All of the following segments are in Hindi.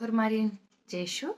Hormarin Jeshu,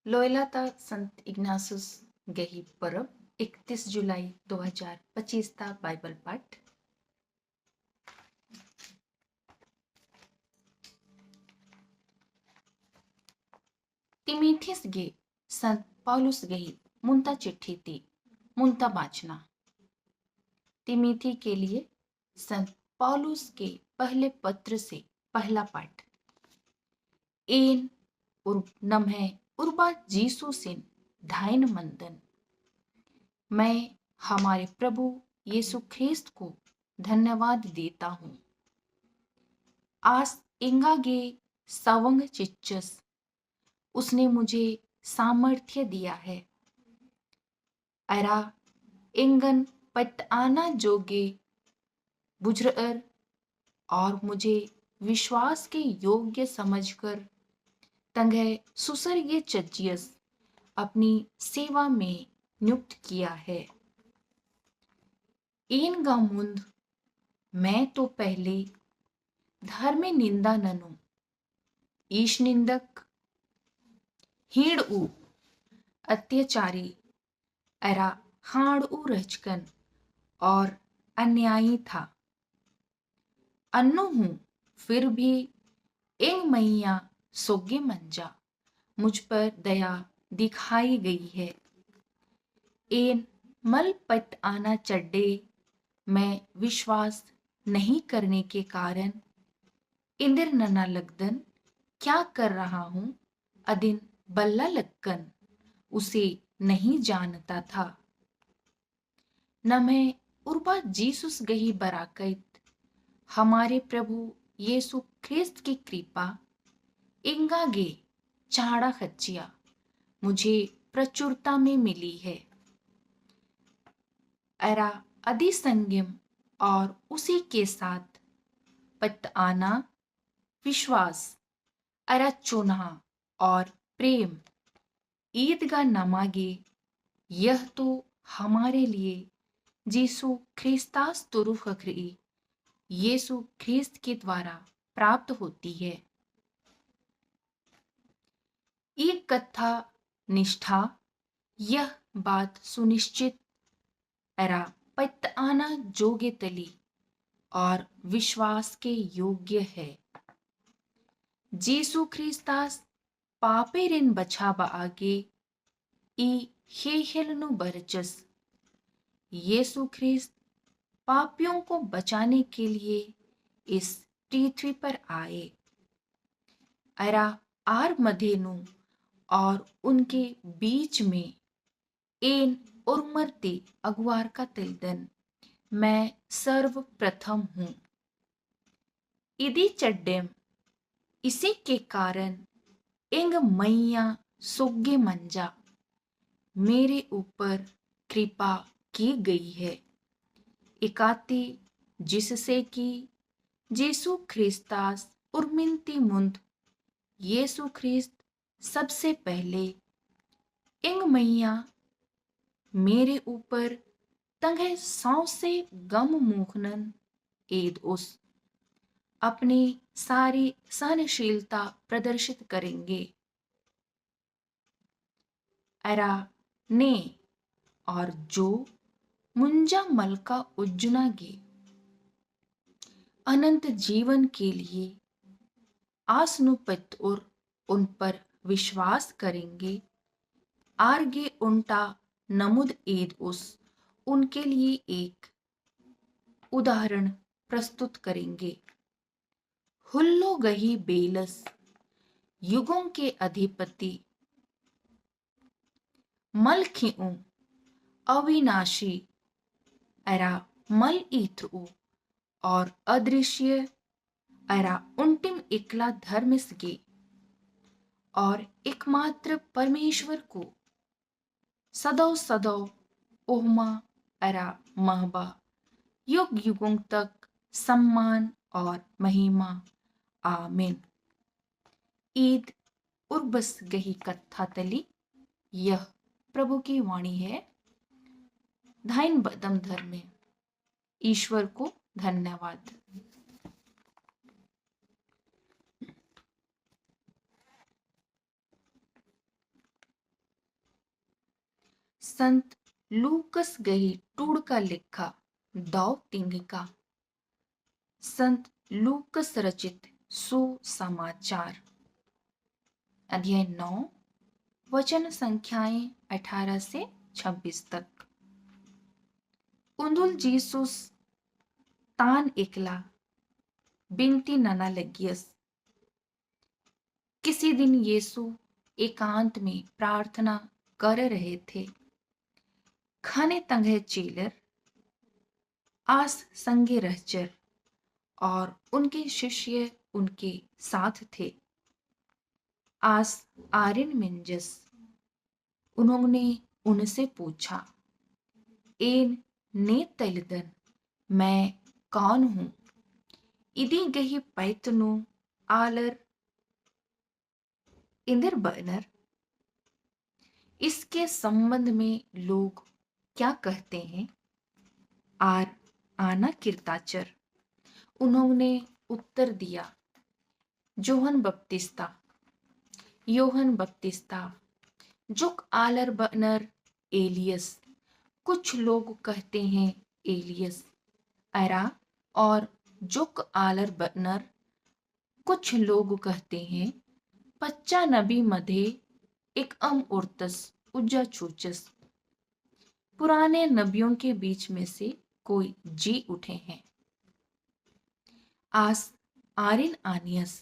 लोयला संत इग्नासुस गही परब 31 जुलाई 2025 ता बाइबल पाठ तिमीथिस गे संत पौलुस गही मुंता चिट्ठी ती मुंता बाचना तिमीथी के लिए संत पौलुस के पहले पत्र से पहला पाठ एन नम्हे उर्बा जीसु सिन धाइन मंदन। मैं हमारे प्रभु यीशु ख्रिस्त को धन्यवाद देता हूँ। आज इंगागे सवंग चिच्चस उसने मुझे सामर्थ्य दिया है। अरा इंगन पटाना जोगे बुझर और मुझे विश्वास के योग्य समझकर तंगे सुसर्गे चज्जियस अपनी सेवा में नियुक्त किया है। इन गामुंद मैं तो पहले धर्म निंदा ननु ईश निंदक हीड़ उ अत्याचारी अरा हाड़ उ रचकन और अन्यायी था। अन्नो हूं फिर भी इंग मैया सोगे मंजा मुझ पर दया दिखाई गई है। एन मल पट आना चड्डे मैं विश्वास नहीं करने के कारण इंदिर नना लगदन क्या कर रहा हूं अदिन बल्ला लगकन उसे नहीं जानता था। न मैं उर्बा जीसुस गही बराकत हमारे प्रभु यीशु ख्रिस्त की कृपा इंगागे चाड़ा खच्चिया मुझे प्रचुरता में मिली है। अरा अधि संयम और उसी के साथ पत आना विश्वास अरा चुना और प्रेम ईदगा नमागे यह तो हमारे लिए जीसु ख्रिस्तास तुरुफक्री यीशु ख्रिस्त के द्वारा प्राप्त होती है। एक कथा निष्ठा यह बात सुनिश्चित अरा पत आना जोगे तली और विश्वास के योग्य है। जीसु ख्रिस्तास पापे रिन बछाबा आगे ई हेलनु बरचस यीशु ख्रिस्त पापियों को बचाने के लिए इस पृथ्वी पर आए। अरा आर मधेनु और उनके बीच में एन उर्मरते अगुआर का तिलदन मैं सर्वप्रथम हूं। इदी चड्डेम इसी के कारण इंग मैया सोगे मंजा मेरे ऊपर कृपा की गई है। इकाती जिससे कि यीशु ख्रिस्तास उर्मिनती मुंद यीशु ख्रिस्त सबसे पहले इंग मैया मेरे ऊपर तंगे सौ से गम मुखनन एद उस अपनी सारी सहनशीलता प्रदर्शित करेंगे। अरा ने और जो मुंजा मलका उज्जुना गे अनंत जीवन के लिए आसनुपत और उन पर विश्वास करेंगे आरगे उनटा नमुद एद उस उनके लिए एक उदाहरण प्रस्तुत करेंगे। हुल्लो गही बेलस युगों के अधिपति मल खिऊ अविनाशी अरा मल इथ्रु और अदृश्य अरा उन्टिम इकला धर्मस्गे और एकमात्र परमेश्वर को सदैव सदैव ओहमा अरा महबा युग युगों तक सम्मान और महिमा आमीन। ईद उर्बस गही कथा तली यह प्रभु की वाणी है। धाइन बदम धर्म ईश्वर को धन्यवाद। संत लूकस गही टूड़ का लिखा दौ तिंग का। संत लूकस रचित सुसमाचार। अध्याय 9 वचन संख्याएं 18 से 26 तक। उंदुल जीसुस तान एकला बिनती नना लगियस। किसी दिन यीशु एकांत में प्रार्थना कर रहे थे। खाने तंगे चेलर आस संगे रहचर और उनके शिष्य उनके साथ थे। आस आरिन मिंजस उन्होंने उनसे पूछा, एन ने तलदन मैं कौन हूं? इदी गही पैतनु आलर इंदर बर्नर। इसके संबंध में लोग क्या कहते हैं? आर आना किरताचर उन्होंने उत्तर दिया, योहन बपतिस्ता जुक आलर बर्नर एलियस। कुछ लोग कहते हैं एलियस एरा और जुक आलर बर्नर। कुछ लोग कहते हैं पच्चा नबी मधे एक उर्तस उज्जा चूचस। पुराने नबियों के बीच में से कोई जी उठे हैं। आस आरिन आनियस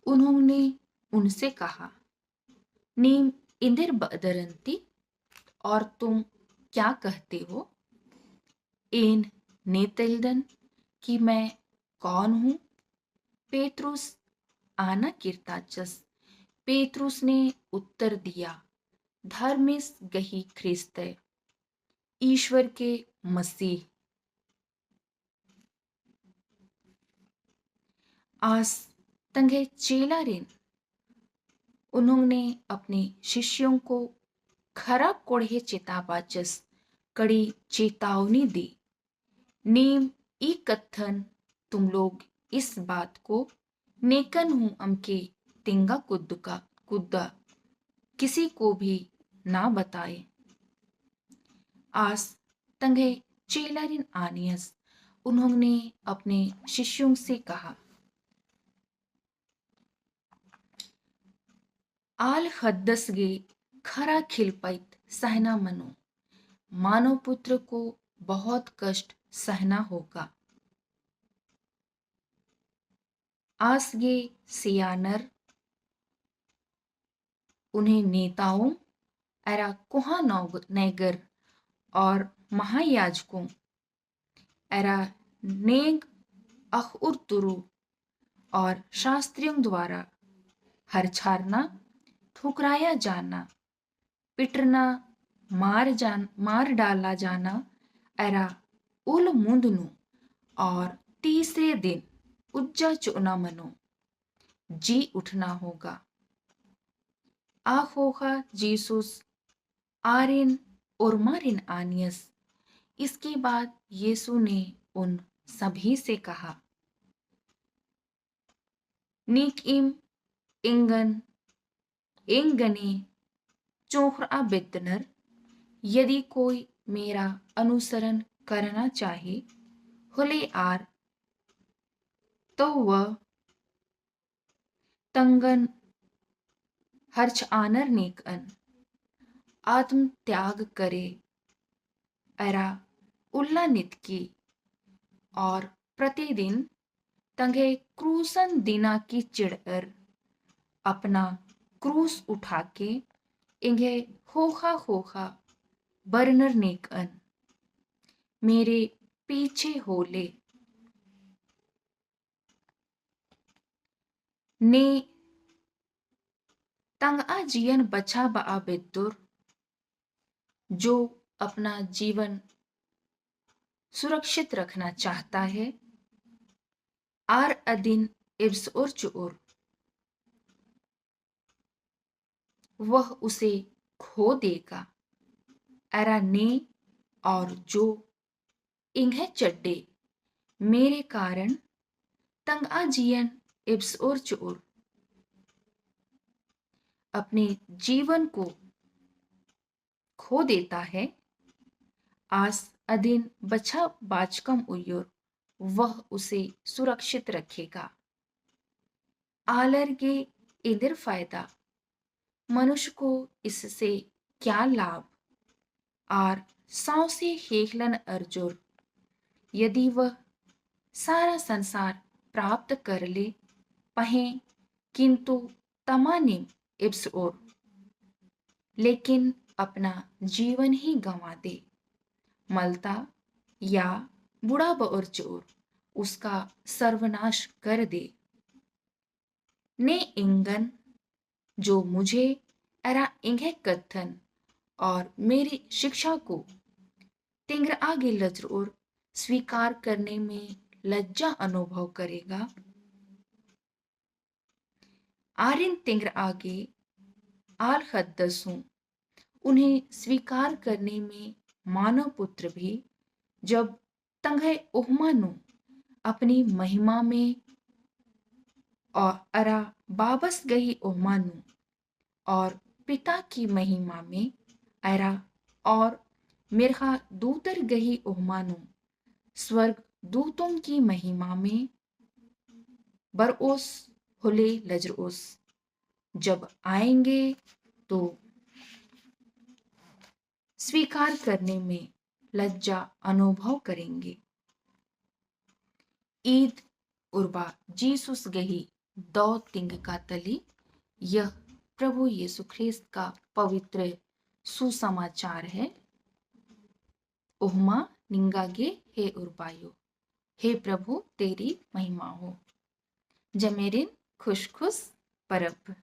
उन्होंने उनसे कहा, नीम इंदिर बदरंती और तुम क्या कहते हो? एन नेतलदन कि मैं कौन हूं? पेत्रुस आना किरताचस पेत्रुस ने उत्तर दिया, धर्मिस गही ख्रिस्त ईश्वर के मसीह। आस तंगे चेलारिन उन्होंने अपने शिष्यों को खराब कोढ़े चेताबाचस कड़ी चेतावनी दी। नीम ई कथन तुम लोग इस बात को नेकन हूं अमके तिंगा कुद्दा किसी को भी ना बताए। आस तंगे चेलारिन आनियस उन्होंने अपने शिष्यों से कहा, आल हद्दसगे खरा खिलपैत सहना मनो। मानव पुत्र को बहुत कष्ट सहना होगा। आसगे सियानर उन्हें नेताओं एरा कुहा नैगर और महायाजकों एरा नेग अखउरतुरु और शास्त्रियों द्वारा हरछारना ठुकराया जाना, पिटना, मार डाला जाना एरा उल मुंदनु और तीसरे दिन उज्जा चुना मनो जी उठना होगा। आहोहा जीसुस आरिन और मारिन आनियस। इसके बाद यीशु ने उन सभी से कहा, निकइम एंगने चोहरा बेतनर। यदि कोई मेरा अनुसरण करना चाहे होले आर तो वह तंगन हर्च आनर नेकन आत्म त्याग करे एरा उल्ला नित की और प्रतिदिन तंगे क्रूसन दिना की चिड़र अपना क्रूस उठा के इंगे होखा बर्नर नेकन मेरे पीछे होले। ने तंगा जीवन बचा बा बेदुर जो अपना जीवन सुरक्षित रखना चाहता है आर अदिन इब्स और चुर वह उसे खो देगा। एरा ने और जो इंगे चड्डे मेरे कारण तंगा जियन इब्स और चुर अपने जीवन को खो देता है, आस अधीन बचा बाचकम उयोर वह उसे सुरक्षित रखेगा। आलर के इधर फायदा मनुष्य को इससे क्या लाभ, और सौ से हेखलन अर्जुर यदि वह सारा संसार प्राप्त कर ले पहे किंतु तमानिम इब्स और लेकिन अपना जीवन ही गंवा दे, मलता या बुढ़ा और चोर उसका सर्वनाश कर दे। ने इंगन जो मुझे एरा इंगे कथन और मेरी शिक्षा को तिंग्र आगे लज्र और स्वीकार करने में लज्जा अनुभव करेगा। आर्यन तिंग्र आगे आल हद्दसों उन्हें स्वीकार करने में मानव पुत्र भी जब तंगे ओहमानु अपनी महिमा में और अरा बाबस गई ओहमानु और पिता की महिमा में अरा और मिर्हा दूतर गही ओहमानु स्वर्ग दूतों की महिमा में बरओस हुले लजरओस जब आएंगे तो स्वीकार करने में लज्जा अनुभव करेंगे। ईद उर्बा जीसुस गही दो तिंग का तली, यह प्रभु यीशु ख्रिस्त का पवित्र सुसमाचार है। ओहमा निंगागे हे उर्बायो, हे प्रभु तेरी महिमा हो। जमेरिन खुश खुश परब।